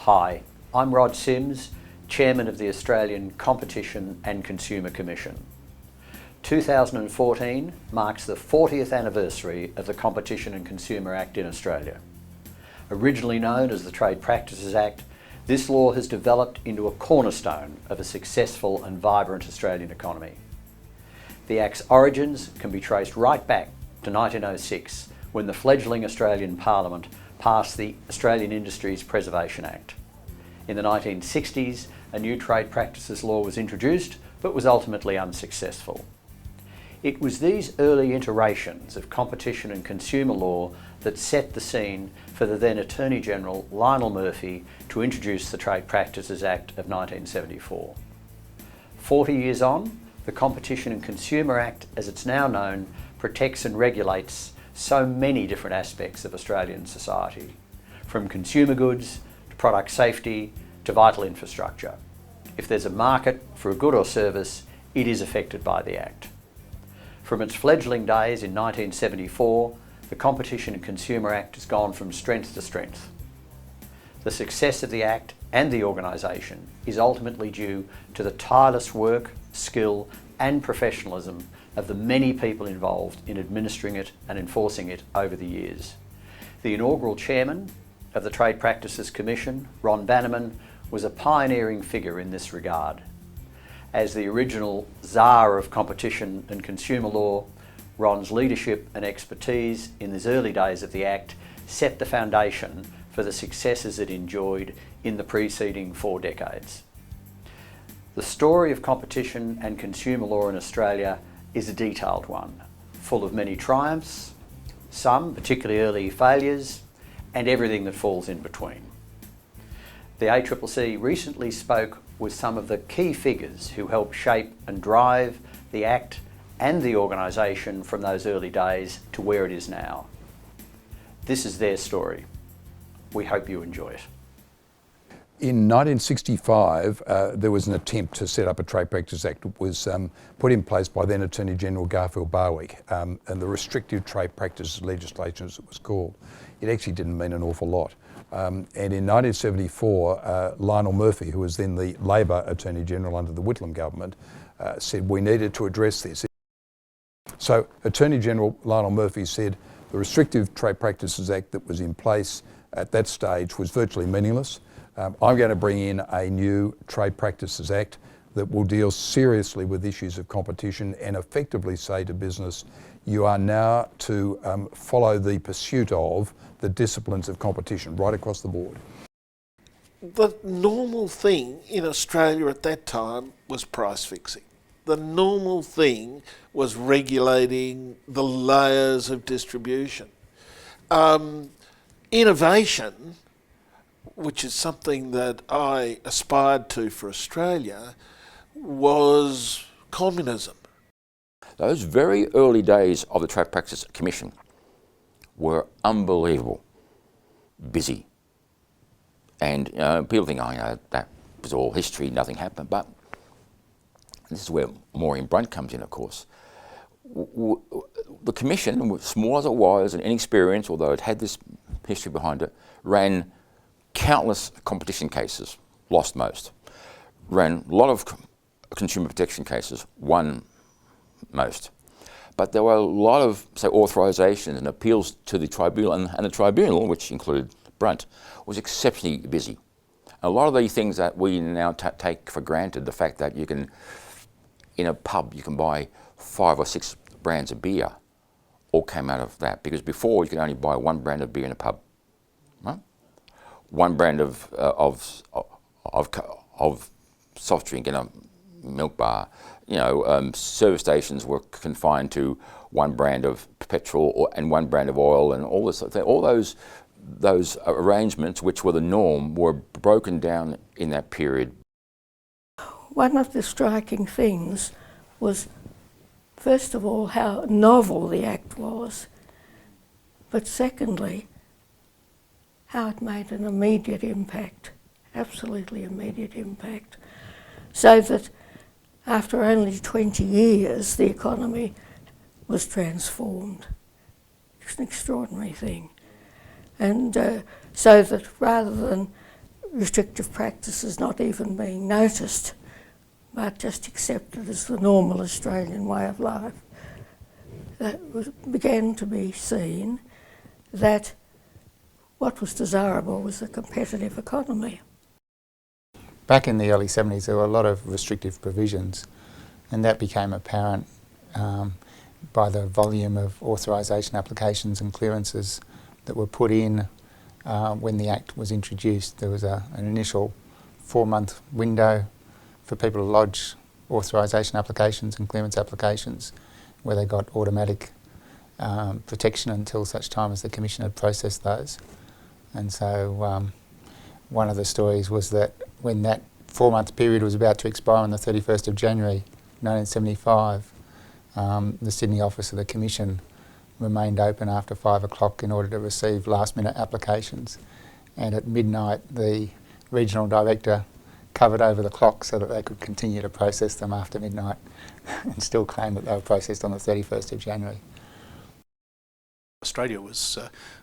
Hi, I'm Rod Sims, Chairman of the Australian Competition and Consumer Commission. 2014 marks the 40th anniversary of the Competition and Consumer Act in Australia. Originally known as the Trade Practices Act, this law has developed into a cornerstone of a successful and vibrant Australian economy. The Act's origins can be traced right back to 1906, when the fledgling Australian Parliament passed the Australian Industries Preservation Act. In the 1960s, a new trade practices law was introduced, but was ultimately unsuccessful. It was these early iterations of competition and consumer law that set the scene for the then Attorney General Lionel Murphy to introduce the Trade Practices Act of 1974. 40 years on, the Competition and Consumer Act, as it's now known, protects and regulates so many different aspects of Australian society, from consumer goods to product safety to vital infrastructure. If there's a market for a good or service, it is affected by the Act. From its fledgling days in 1974, the Competition and Consumer Act has gone from strength to strength. The success of the Act and the organisation is ultimately due to the tireless work, skill and professionalism of the many people involved in administering it and enforcing it over the years. The inaugural chairman of the Trade Practices Commission, Ron Bannerman, was a pioneering figure in this regard. As the original czar of competition and consumer law, Ron's leadership and expertise in these early days of the Act set the foundation for the successes it enjoyed in the preceding 4 decades. The story of competition and consumer law in Australia is a detailed one, full of many triumphs, some particularly early failures, and everything that falls in between. The ACCC recently spoke with some of the key figures who helped shape and drive the Act and the organisation from those early days to where it is now. This is their story. We hope you enjoy it. In 1965, there was an attempt to set up a Trade Practices Act. It was put in place by then Attorney General Garfield Barwick, and the Restrictive Trade Practices legislation, as it was called. It actually didn't mean an awful lot. And in 1974, Lionel Murphy, who was then the Labor Attorney General under the Whitlam government, said we needed to address this. So Attorney General Lionel Murphy said the Restrictive Trade Practices Act that was in place at that stage was virtually meaningless. I'm going to bring in a new Trade Practices Act that will deal seriously with issues of competition and effectively say to business, you are now to follow the pursuit of the disciplines of competition right across the board. The normal thing in Australia at that time was price fixing. The normal thing was regulating the layers of distribution. Innovation, which is something that I aspired to for Australia, was communism. Those very early days of the Trade Practices Commission were unbelievable, busy. And people think, oh, that was all history, nothing happened. But this is where Maureen Brunt comes in, of course. The Commission, small as it was and inexperienced, although it had this history behind it, ran countless competition cases, lost most. Ran a lot of consumer protection cases, won most. But there were a lot of, say, authorisations and appeals to the tribunal, and the tribunal, which included Brunt, was exceptionally busy. A lot of the things that we now take for granted, the fact that you can, in a pub, you can buy 5 or 6 brands of beer, all came out of that. Because before, you could only buy 1 brand of beer in a pub. Right? 1 brand of soft drink in a milk bar. You know, service stations were confined to 1 brand of petrol and 1 brand of oil, and all this. All those arrangements, which were the norm, were broken down in that period. One of the striking things was, first of all, how novel the Act was, but secondly, how it made an immediate impact, absolutely immediate impact, so that after only 20 years the economy was transformed. It's an extraordinary thing. And so that rather than restrictive practices not even being noticed, but just accepted as the normal Australian way of life, began to be seen that what was desirable was a competitive economy. Back in the early 70s, there were a lot of restrictive provisions, and that became apparent by the volume of authorisation applications and clearances that were put in when the Act was introduced. There was an initial 4-month window for people to lodge authorisation applications and clearance applications where they got automatic protection until such time as the Commission had processed those. And so one of the stories was that when that 4-month period was about to expire on the 31st of January 1975, the Sydney office of the Commission remained open after 5 o'clock in order to receive last-minute applications. And at midnight, the regional director covered over the clock so that they could continue to process them after midnight and still claim that they were processed on the 31st of January. Australia was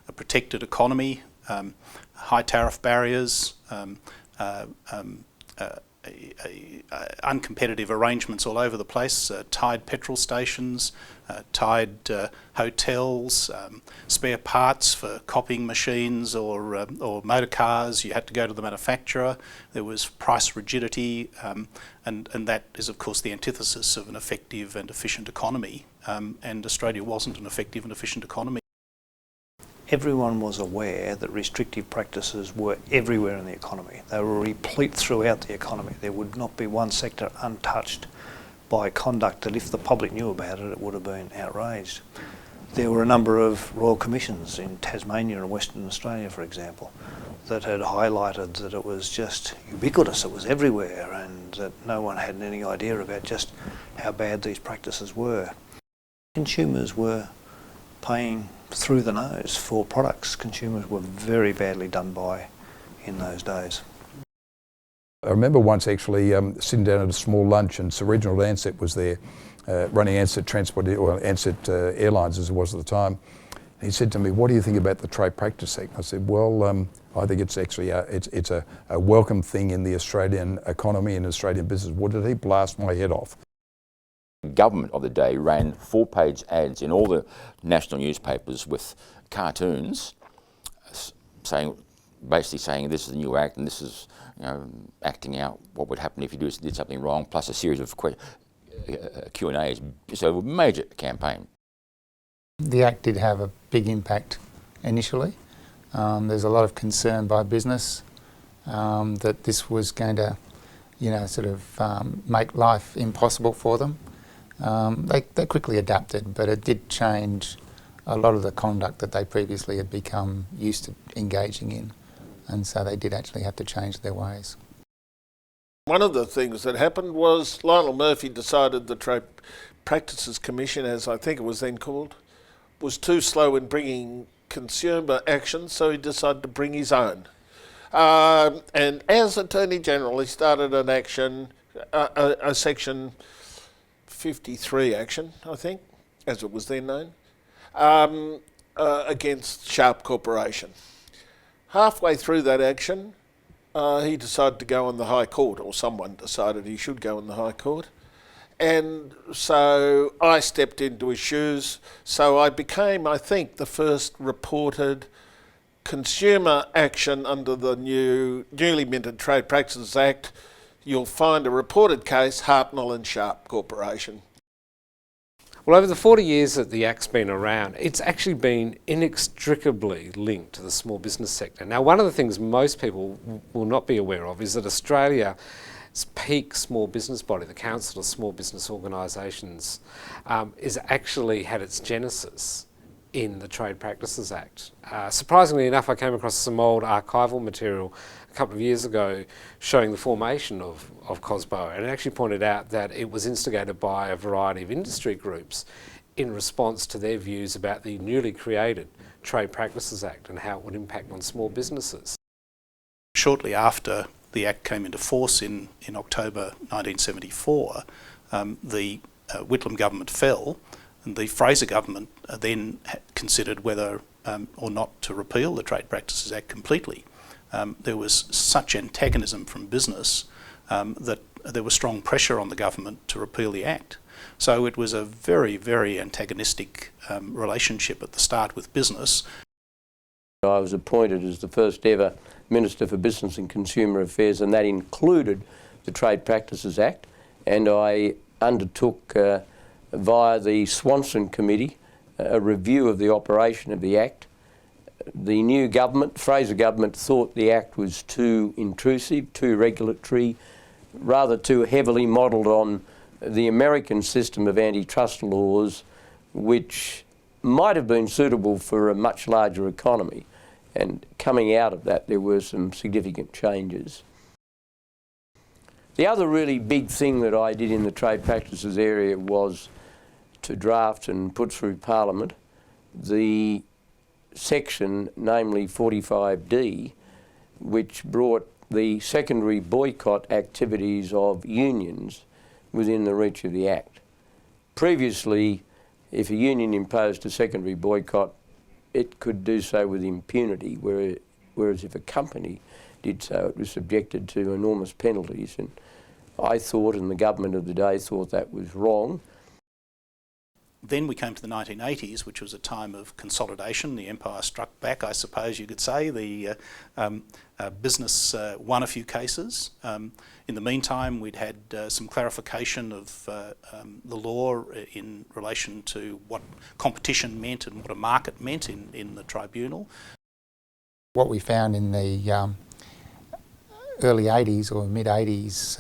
a protected economy, high tariff barriers, uncompetitive arrangements all over the place, tied petrol stations, tied hotels, spare parts for copying machines or motor cars. You had to go to the manufacturer. There was price rigidity, and that is of course the antithesis of an effective and efficient economy, and Australia wasn't an effective and efficient economy. Everyone was aware that restrictive practices were everywhere in the economy. They were replete throughout the economy. There would not be one sector untouched by conduct that if the public knew about it, it would have been outraged. There were a number of royal commissions in Tasmania and Western Australia, for example, that had highlighted that it was just ubiquitous, it was everywhere, and that no one had any idea about just how bad these practices were. Consumers were paying through the nose for products. Consumers were very badly done by in those days. I remember once actually sitting down at a small lunch, and Sir Reginald Ansett was there, running Ansett Transport, or Ansett Airlines as it was at the time. He said to me, "What do you think about the Trade Practice Act?" I said, "Well, I think it's actually it's a welcome thing in the Australian economy and Australian business." Well, did he blast my head off? Government of the day ran 4-page ads in all the national newspapers with cartoons basically saying this is a new act and this is, you know, acting out what would happen if you did something wrong, plus a series of Q&As. So a major campaign. The Act did have a big impact initially. There's a lot of concern by business that this was going to, you know, sort of make life impossible for them. They quickly adapted, but it did change a lot of the conduct that they previously had become used to engaging in, and so they did actually have to change their ways. One of the things that happened was Lionel Murphy decided the Trade Practices Commission, as I think it was then called, was too slow in bringing consumer action, so he decided to bring his own. And as Attorney General, he started an action, a Section 53 action, I think, as it was then known, against Sharp Corporation. Halfway through that action, he decided to go on the High Court, or someone decided he should go on the High Court. And so I stepped into his shoes. So I became, I think, the first reported consumer action under the newly minted Trade Practices Act. You'll find a reported case, Hartnell and Sharp Corporation. Well, over the 40 years that the Act's been around, it's actually been inextricably linked to the small business sector. Now, one of the things most people will not be aware of is that Australia's peak small business body, the Council of Small Business Organisations, is actually had its genesis in the Trade Practices Act. Surprisingly enough, I came across some old archival material a couple of years ago showing the formation of COSBO, and it actually pointed out that it was instigated by a variety of industry groups in response to their views about the newly created Trade Practices Act and how it would impact on small businesses. Shortly after the Act came into force in October 1974, the Whitlam government fell, and the Fraser government then considered whether or not to repeal the Trade Practices Act completely. there was such antagonism from business that there was strong pressure on the government to repeal the Act. So it was a very, very antagonistic relationship at the start with business. I was appointed as the first ever Minister for Business and Consumer Affairs, and that included the Trade Practices Act, and I undertook via the Swanson Committee a review of the operation of the Act. The new government, Fraser government, thought the Act was too intrusive, too regulatory, rather too heavily modelled on the American system of antitrust laws, which might have been suitable for a much larger economy. And coming out of that, there were some significant changes. The other really big thing that I did in the trade practices area was to draft and put through Parliament the section, namely 45D, which brought the secondary boycott activities of unions within the reach of the Act. Previously, if a union imposed a secondary boycott, it could do so with impunity, whereas if a company did so, it was subjected to enormous penalties. And I thought, and the government of the day thought, that was wrong. Then we came to the 1980s, which was a time of consolidation. The empire struck back, I suppose you could say. The business won a few cases. In the meantime, we'd had some clarification of the law in relation to what competition meant and what a market meant in the tribunal. What we found in the early 80s or mid 80s,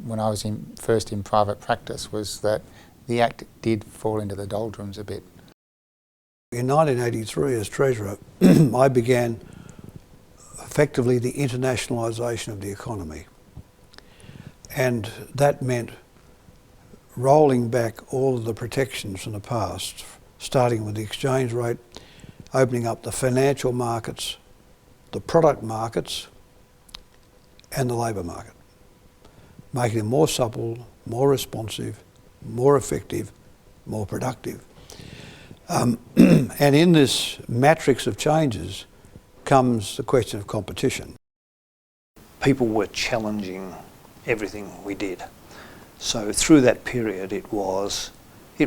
when I was first in private practice, was that the Act did fall into the doldrums a bit. In 1983, as Treasurer, I began effectively the internationalisation of the economy. And that meant rolling back all of the protections from the past, starting with the exchange rate, opening up the financial markets, the product markets, and the labour market, making them more supple, more responsive, more effective, more productive. And in this matrix of changes comes the question of competition. People were challenging everything we did. So through that period it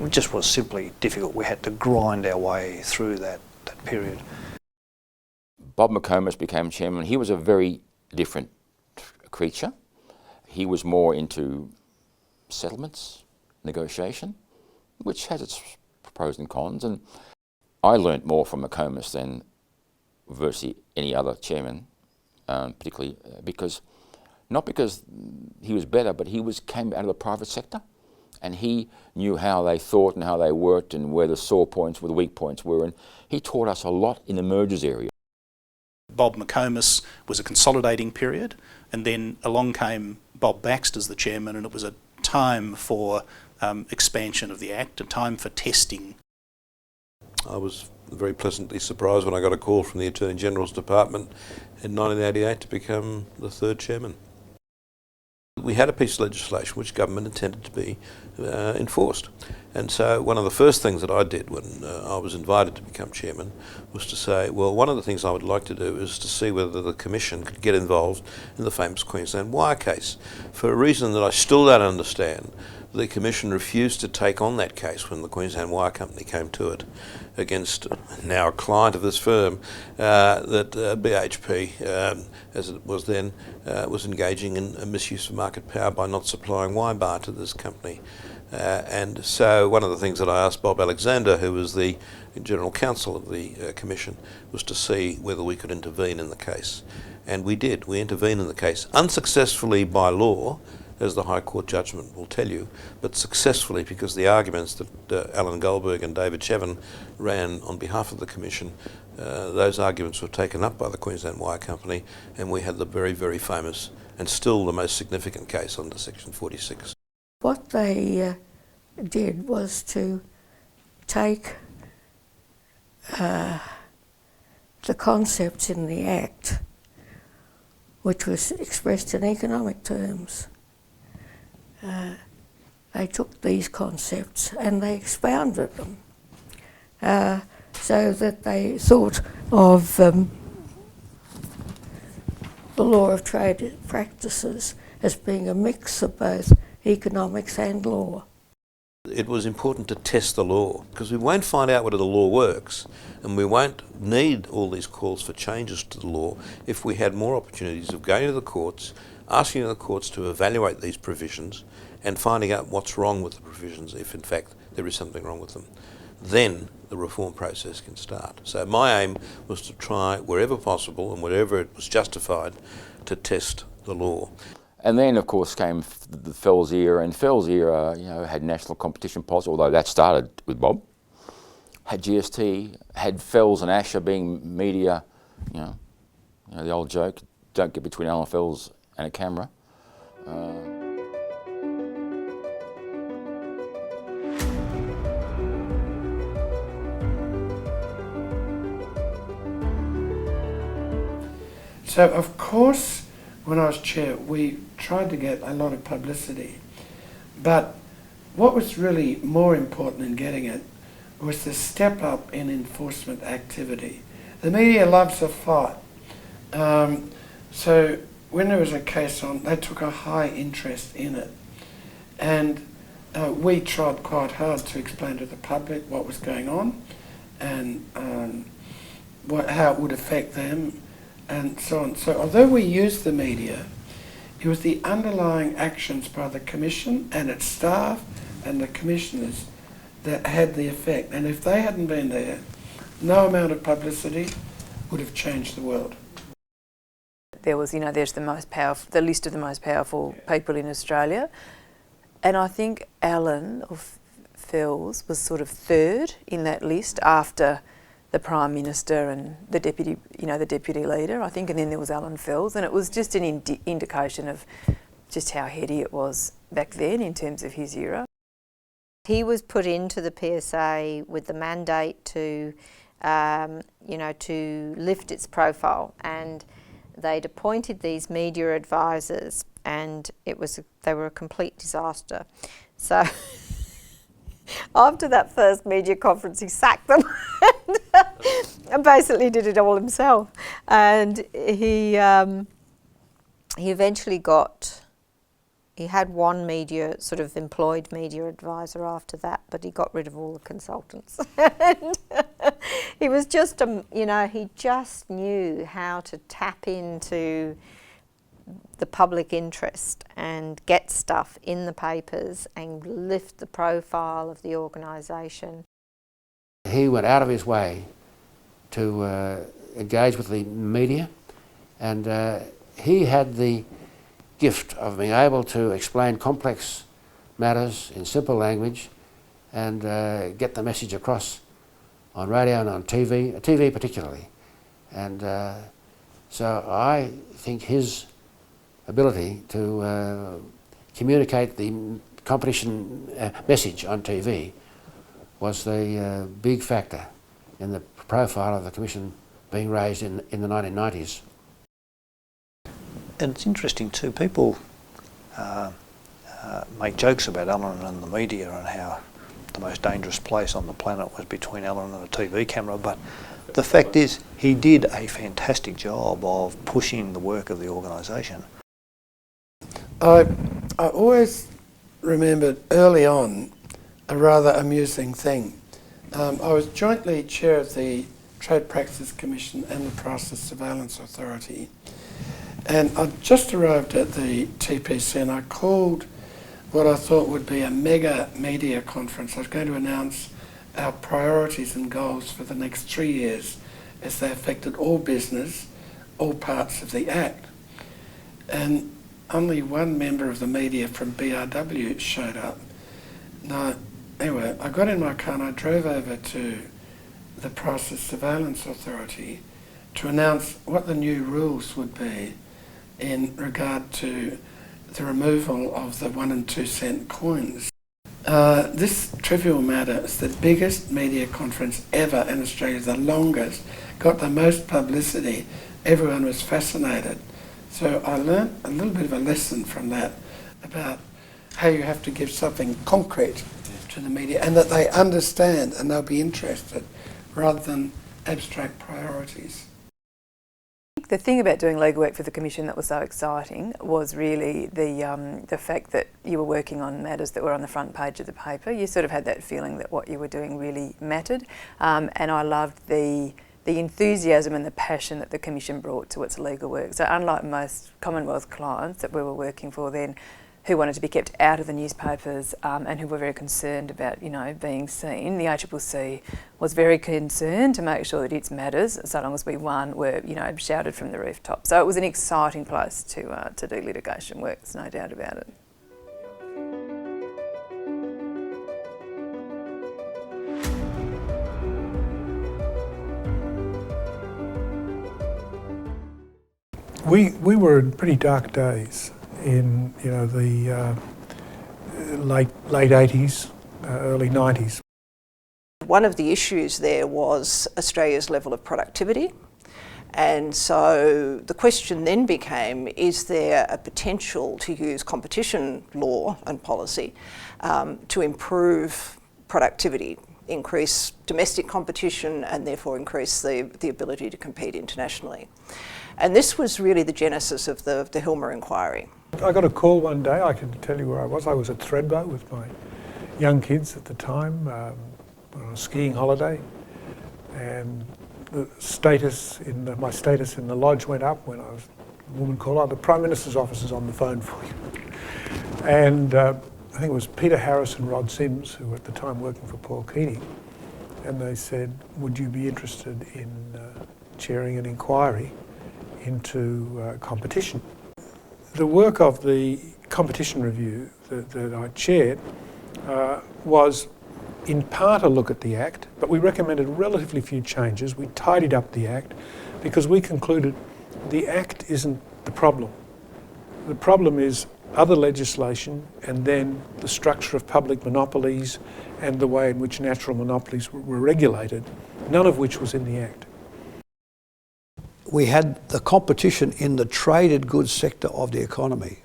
just was simply difficult. We had to grind our way through that period. Bob McComas became chairman. He was a very different creature. He was more into settlements, negotiation, which has its pros and cons, and I learnt more from McComas than virtually any other chairman, particularly not because he was better, but he came out of the private sector, and he knew how they thought and how they worked and where the sore points, where the weak points were, and he taught us a lot in the mergers area. Bob McComas was a consolidating period, and then along came Bob Baxt as the chairman, and it was a time for expansion of the Act, a time for testing. I was very pleasantly surprised when I got a call from the Attorney General's Department in 1988 to become the third chairman. We had a piece of legislation which government intended to be enforced, and so one of the first things that I did when I was invited to become chairman was to say, well, one of the things I would like to do is to see whether the Commission could get involved in the famous Queensland Wire case. For a reason that I still don't understand, the Commission refused to take on that case when the Queensland Wire Company came to it against now a client of this firm, that BHP, as it was then, was engaging in a misuse of market power by not supplying wire bar to this company. And so one of the things that I asked Bob Alexander, who was the General Counsel of the Commission, was to see whether we could intervene in the case. And we did. We intervened in the case, unsuccessfully by law, as the High Court judgment will tell you, but successfully because the arguments that Alan Goldberg and David Chevin ran on behalf of the Commission, those arguments were taken up by the Queensland Wire Company, and we had the very, very famous and still the most significant case under Section 46. What they did was to take the concepts in the Act, which was expressed in economic terms. They took these concepts and they expounded them so that they thought of the law of trade practices as being a mix of both economics and law. It was important to test the law, because we won't find out whether the law works, and we won't need all these calls for changes to the law if we had more opportunities of going to the courts, asking the courts to evaluate these provisions and finding out what's wrong with the provisions, if in fact there is something wrong with them. Then the reform process can start. So my aim was to try, wherever possible and wherever it was justified, to test the law. And then, of course, came the Fells era, and Fells era, you know, had national competition policy, although that started with Bob. Had GST, had Fells and Asher being media, you know the old joke, don't get between Alan Fells and a camera. So, of course, when I was chair, we tried to get a lot of publicity. But what was really more important in getting it was the step up in enforcement activity. The media loves a fight. So when there was a case on, they took a high interest in it. And we tried quite hard to explain to the public what was going on and how it would affect them and so on. So although we used the media, it was the underlying actions by the Commission and its staff and the commissioners that had the effect. And if they hadn't been there, no amount of publicity would have changed the world. There was, there's the list of the most powerful people in Australia. And I think Alan of Fells was sort of third in that list after the Prime Minister and the Deputy Leader, I think, and then there was Alan Fells, and it was just an indication of just how heady it was back then in terms of his era. He was put into the PSA with the mandate to, to lift its profile, and they'd appointed these media advisors, and they were a complete disaster. So after that first media conference, he sacked them and basically did it all himself. And he eventually he had one employed media advisor after that, but he got rid of all the consultants. And he was just, he just knew how to tap into the public interest and get stuff in the papers and lift the profile of the organisation. He went out of his way to engage with the media, and he had the gift of being able to explain complex matters in simple language and get the message across on radio and on TV particularly. And so I think his ability to communicate the competition message on TV was the big factor in the profile of the Commission being raised in the 1990s. And it's interesting too, people make jokes about Alan and the media and how the most dangerous place on the planet was between Alan and a TV camera, but the fact is he did a fantastic job of pushing the work of the organisation. I always remembered early on a rather amusing thing. I was jointly chair of the Trade Practices Commission and the Prices Surveillance Authority, and I just arrived at the TPC and I called what I thought would be a mega media conference. I was going to announce our priorities and goals for the next 3 years as they affected all business, all parts of the Act. And only one member of the media from BRW showed up. Now, anyway, I got in my car and I drove over to the Prices Surveillance Authority to announce what the new rules would be in regard to the removal of the 1 and 2 cent coins. This trivial matter is the biggest media conference ever in Australia, the longest, got the most publicity. Everyone was fascinated. So I learnt a little bit of a lesson from that about how you have to give something concrete to the media and that they understand and they'll be interested rather than abstract priorities. the thing about doing legal work for the Commission that was so exciting was really the fact that you were working on matters that were on the front page of the paper. You sort of had that feeling that what you were doing really mattered, and I loved the enthusiasm and the passion that the Commission brought to its legal work. So unlike most Commonwealth clients that we were working for then, who wanted to be kept out of the newspapers and who were very concerned about, being seen, the ACCC was very concerned to make sure that its matters, so long as we won, were, shouted from the rooftop. So it was an exciting place to do litigation work, there's no doubt about it. We were in pretty dark days in the late 80s, early 90s. One of the issues there was Australia's level of productivity, and so the question then became, is there a potential to use competition law and policy to improve productivity, increase domestic competition and therefore increase the ability to compete internationally? And this was really the genesis of the Hilmer inquiry. I got a call one day, I can tell you where I was. I was at Thredbo with my young kids at the time on a skiing holiday, and my status in the lodge went up when a woman called, "Oh, the Prime Minister's office is on the phone for you." And I think it was Peter Harris and Rod Sims, who were at the time working for Paul Keating, and they said, "Would you be interested in chairing an inquiry into competition?" The work of the competition review that I chaired was in part a look at the Act, but we recommended relatively few changes. We tidied up the Act because we concluded the Act isn't the problem. The problem is other legislation and then the structure of public monopolies and the way in which natural monopolies were regulated, none of which was in the Act. We had the competition in the traded goods sector of the economy,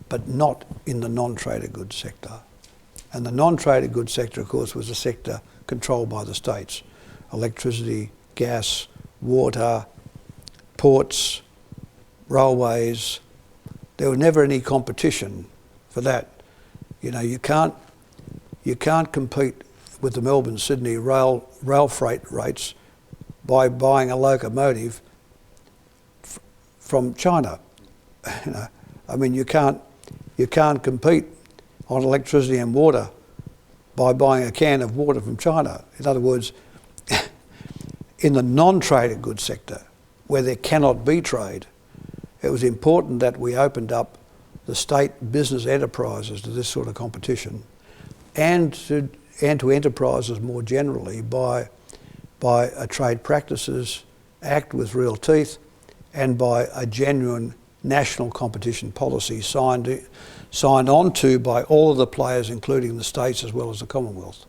but not in the non-traded goods sector. And the non-traded goods sector, of course, was a sector controlled by the states. Electricity, gas, water, ports, railways. There was never any competition for that. You can't compete with the Melbourne-Sydney rail freight rates by buying a locomotive from China. You can't compete on electricity and water by buying a can of water from China. In other words, in the non-traded goods sector, where there cannot be trade, it was important that we opened up the state business enterprises to this sort of competition, and to enterprises more generally by a Trade Practices Act with real teeth, and by a genuine national competition policy signed on to by all of the players, including the states as well as the Commonwealth.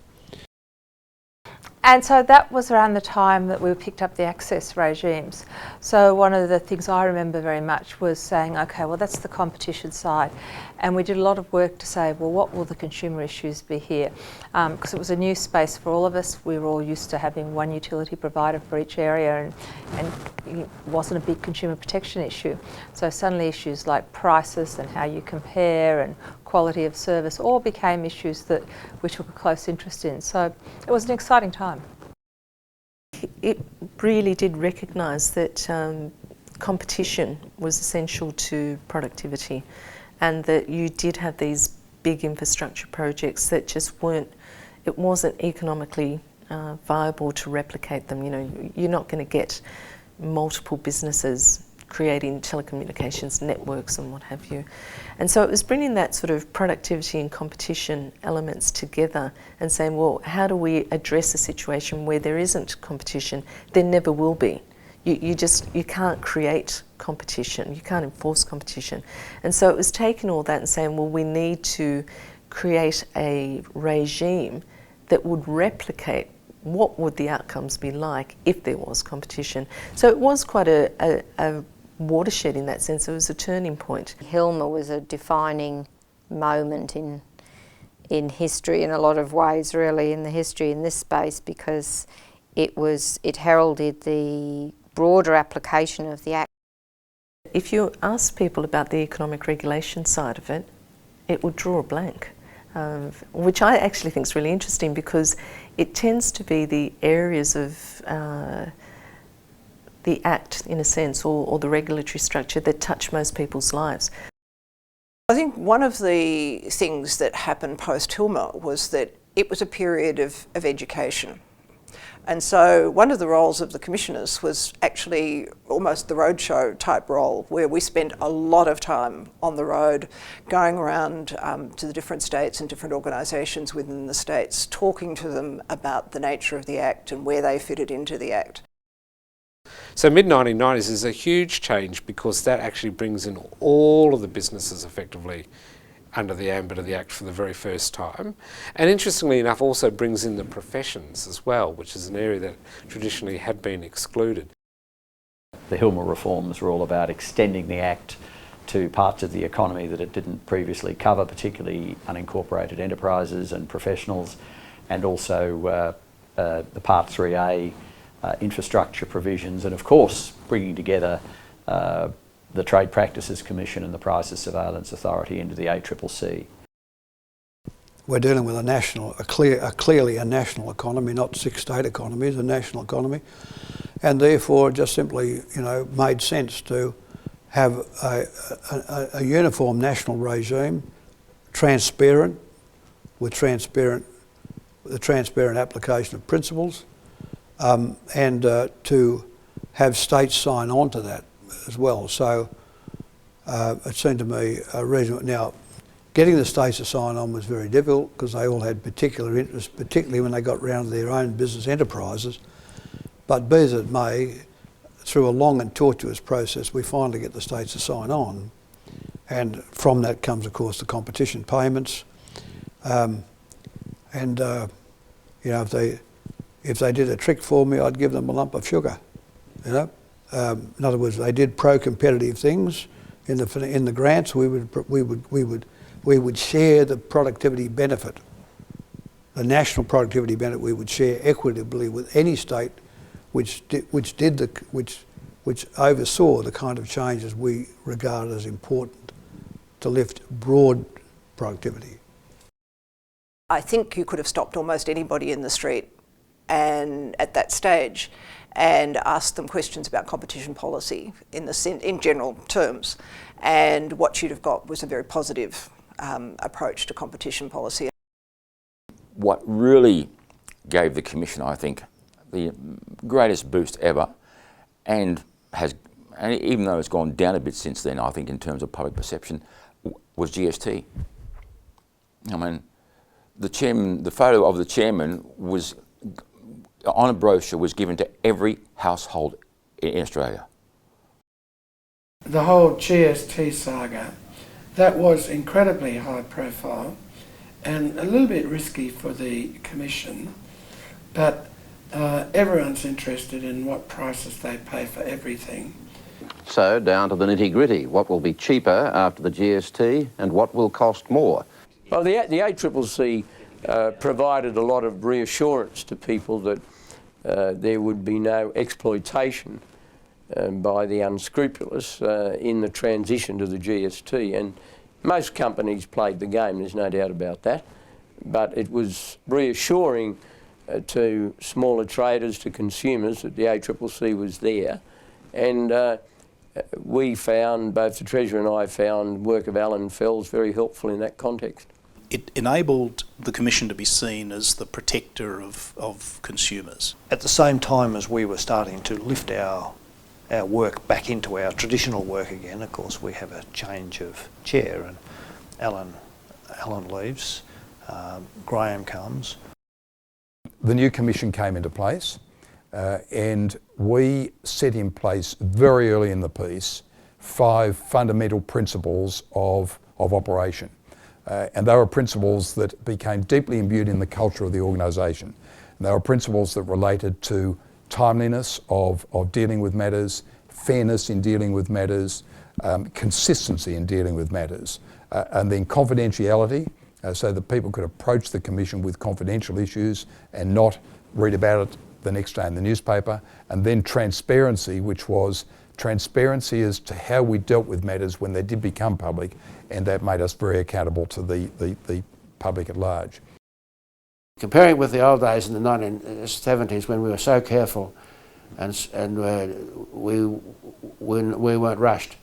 And so that was around the time that we picked up the access regimes. So one of the things I remember very much was saying, okay, well, that's the competition side. And we did a lot of work to say, well, what will the consumer issues be here? Because it was a new space for all of us. We were all used to having one utility provider for each area, and it wasn't a big consumer protection issue. So suddenly issues like prices and how you compare and quality of service all became issues that we took a close interest in. So it was an exciting time. It really did recognise that competition was essential to productivity, and that you did have these big infrastructure projects that just it wasn't economically viable to replicate them. You're not going to get multiple businesses creating telecommunications networks and what have you. And so it was bringing that sort of productivity and competition elements together and saying, well, how do we address a situation where there isn't competition? There never will be. You can't create competition, you can't enforce competition. And so it was taking all that and saying, well, we need to create a regime that would replicate what would the outcomes be like if there was competition. So it was quite a watershed in that sense. It was a turning point. Hilmer was a defining moment in history in a lot of ways, really, in the history in this space, because it heralded the broader application of the Act. If you ask people about the economic regulation side of it, it would draw a blank, which I actually think is really interesting because it tends to be the areas of the Act, in a sense, or the regulatory structure that touch most people's lives. I think one of the things that happened post-Hilmer was that it was a period of education. And so one of the roles of the commissioners was actually almost the roadshow type role, where we spent a lot of time on the road, going around to the different states and different organisations within the states, talking to them about the nature of the Act and where they fitted into the Act. So mid-1990s is a huge change because that actually brings in all of the businesses effectively under the ambit of the Act for the very first time. And interestingly enough also brings in the professions as well, which is an area that traditionally had been excluded. The Hilmer reforms were all about extending the Act to parts of the economy that it didn't previously cover, particularly unincorporated enterprises and professionals, and also the Part 3A infrastructure provisions, and of course bringing together the Trade Practices Commission and the Prices Surveillance Authority into the ACCC. We're dealing with clearly a national economy, not 6 state economies, a national economy, and therefore it just simply, made sense to have a uniform national regime, transparent, with the transparent application of principles, and to have states sign on to that as well. So it seemed to me reasonable. Now, getting the states to sign on was very difficult because they all had particular interests, particularly when they got round to their own business enterprises. But be as it may, through a long and tortuous process, we finally get the states to sign on. And from that comes, of course, the competition payments. If they did a trick for me, I'd give them a lump of sugar. In other words, they did pro-competitive things in the grants. We would share the productivity benefit, the national productivity benefit. We would share equitably with any state which oversaw the kind of changes we regard as important to lift broad productivity. I think you could have stopped almost anybody in the street and at that stage and asked them questions about competition policy in general terms, and what you'd have got was a very positive approach to competition policy. What really gave the Commission, I think, the greatest boost ever, and even though it's gone down a bit since then, I think in terms of public perception, was GST. I mean, the photo of the chairman was on a brochure, was given to every household in Australia. The whole GST saga, that was incredibly high profile and a little bit risky for the Commission, but everyone's interested in what prices they pay for everything. So down to the nitty-gritty, what will be cheaper after the GST and what will cost more? Well, the ACCC provided a lot of reassurance to people that there would be no exploitation by the unscrupulous in the transition to the GST, and most companies played the game, there's no doubt about that, but it was reassuring to smaller traders, to consumers, that the ACCC was there, and we found, both the Treasurer and I found, work of Alan Fels very helpful in that context. It enabled the Commission to be seen as the protector of consumers. At the same time as we were starting to lift our work back into our traditional work again, of course we have a change of chair, and Alan leaves, Graham comes. The new Commission came into place and we set in place very early in the piece 5 fundamental principles of operation. And they were principles that became deeply imbued in the culture of the organisation. They were principles that related to timeliness of dealing with matters, fairness in dealing with matters, consistency in dealing with matters, and then confidentiality, so that people could approach the Commission with confidential issues and not read about it the next day in the newspaper, and then transparency, which was transparency as to how we dealt with matters when they did become public, and that made us very accountable to the public at large. Comparing with the old days in the 1970s when we were so careful and we weren't rushed,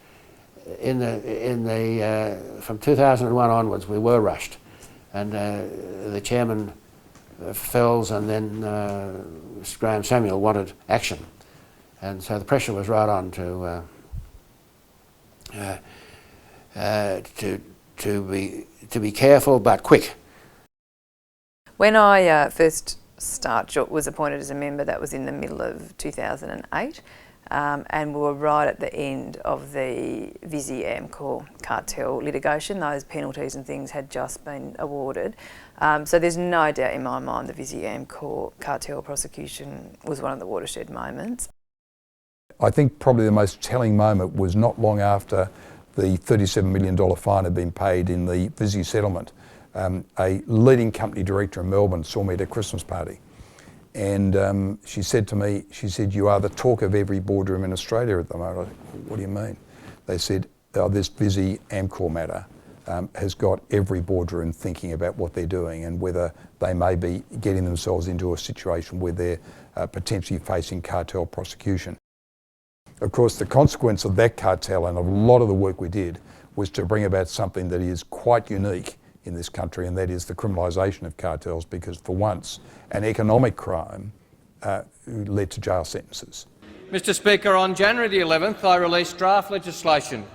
from 2001 onwards we were rushed, and the chairman Fells and then Graham Samuel wanted action, and so the pressure was right on to be careful but quick. When I first was appointed as a member, that was in the middle of 2008, and we were right at the end of the Visy-Amcor cartel litigation. Those penalties and things had just been awarded. So there's no doubt in my mind the Visy-Amcor cartel prosecution was one of the watershed moments. I think probably the most telling moment was not long after the $37 million fine had been paid in the Visy settlement. A leading company director in Melbourne saw me at a Christmas party, and she said to me, she said, "You are the talk of every boardroom in Australia at the moment." I said, "What do you mean?" They said, "Oh, this Visy-Amcor matter has got every boardroom thinking about what they're doing and whether they may be getting themselves into a situation where they're potentially facing cartel prosecution." Of course, the consequence of that cartel and a lot of the work we did was to bring about something that is quite unique in this country, and that is the criminalisation of cartels, because for once an economic crime led to jail sentences. Mr Speaker, on January the 11th I released draft legislation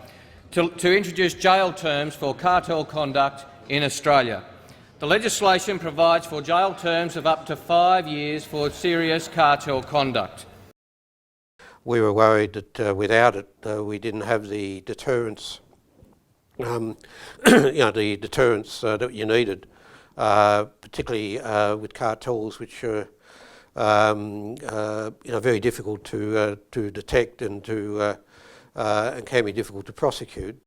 to introduce jail terms for cartel conduct in Australia. The legislation provides for jail terms of up to 5 years for serious cartel conduct. We were worried that without it we didn't have the deterrence the deterrence that you needed, particularly with cartels, which are very difficult to detect and can be difficult to prosecute.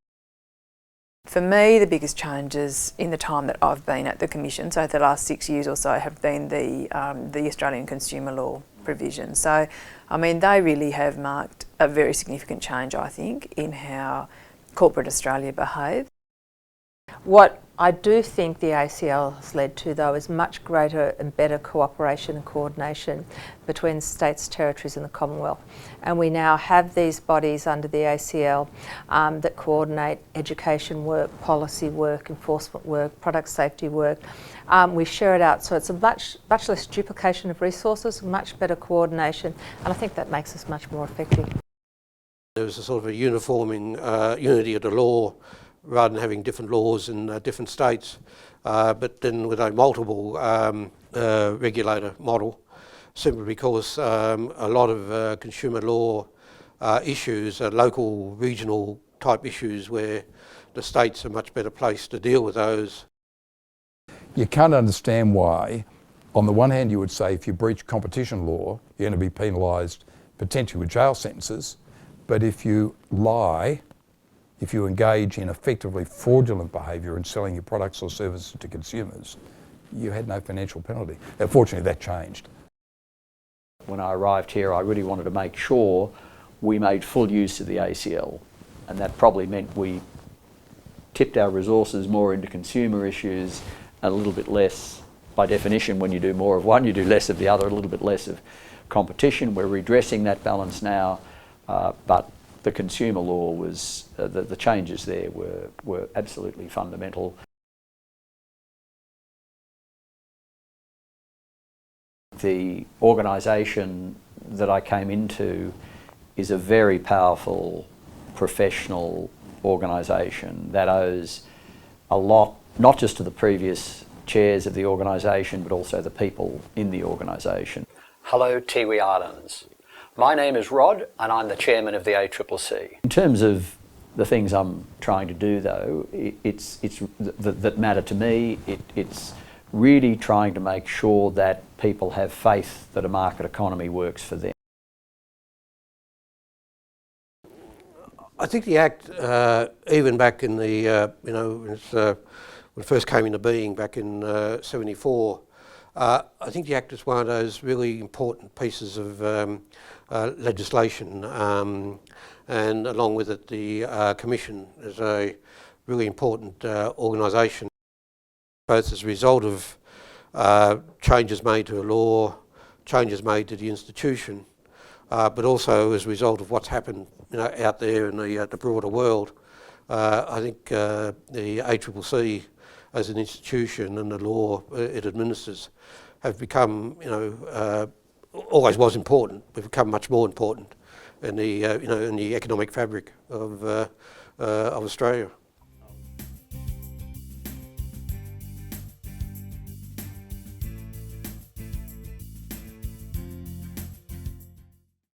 For me, the biggest changes in the time that I've been at the Commission, so the last 6 years or so, have been the Australian consumer law provisions. So, I mean, they really have marked a very significant change, I think, in how corporate Australia behave. What I do think the ACL has led to, though, is much greater and better cooperation and coordination between states, territories and the Commonwealth. And we now have these bodies under the ACL that coordinate education work, policy work, enforcement work, product safety work. We share it out, so it's a much less duplication of resources, much better coordination, and I think that makes us much more effective. There was a sort of a uniforming unity of the law, rather than having different laws in different states, but then with a multiple regulator model, simply because a lot of consumer law issues are local, regional type issues where the states are much better placed to deal with those. You can't understand why, on the one hand you would say if you breach competition law, you're going to be penalised potentially with jail sentences, but if you lie, if you engage in effectively fraudulent behaviour in selling your products or services to consumers, you had no financial penalty. Fortunately, that changed. When I arrived here, I really wanted to make sure we made full use of the ACL, and that probably meant we tipped our resources more into consumer issues, a little bit less, by definition, when you do more of one, you do less of the other, a little bit less of competition. We're redressing that balance now, but the consumer law was, the changes there were absolutely fundamental. The organisation that I came into is a very powerful professional organisation that owes a lot, not just to the previous chairs of the organisation, but also the people in the organisation. Hello, Tiwi Islands. My name is Rod and I'm the chairman of the ACCC. In terms of the things I'm trying to do, though, that matter to me, it's really trying to make sure that people have faith that a market economy works for them. I think the Act, even back in the, when it first came into being back in '74, I think the Act is one of those really important pieces of legislation, and along with it the Commission is a really important organisation, both as a result of changes made to a law, changes made to the institution, but also as a result of what's happened out there in the broader world. I think the ACCC as an institution and the law it administers have become, always was important, but become much more important in the, in the economic fabric of Australia.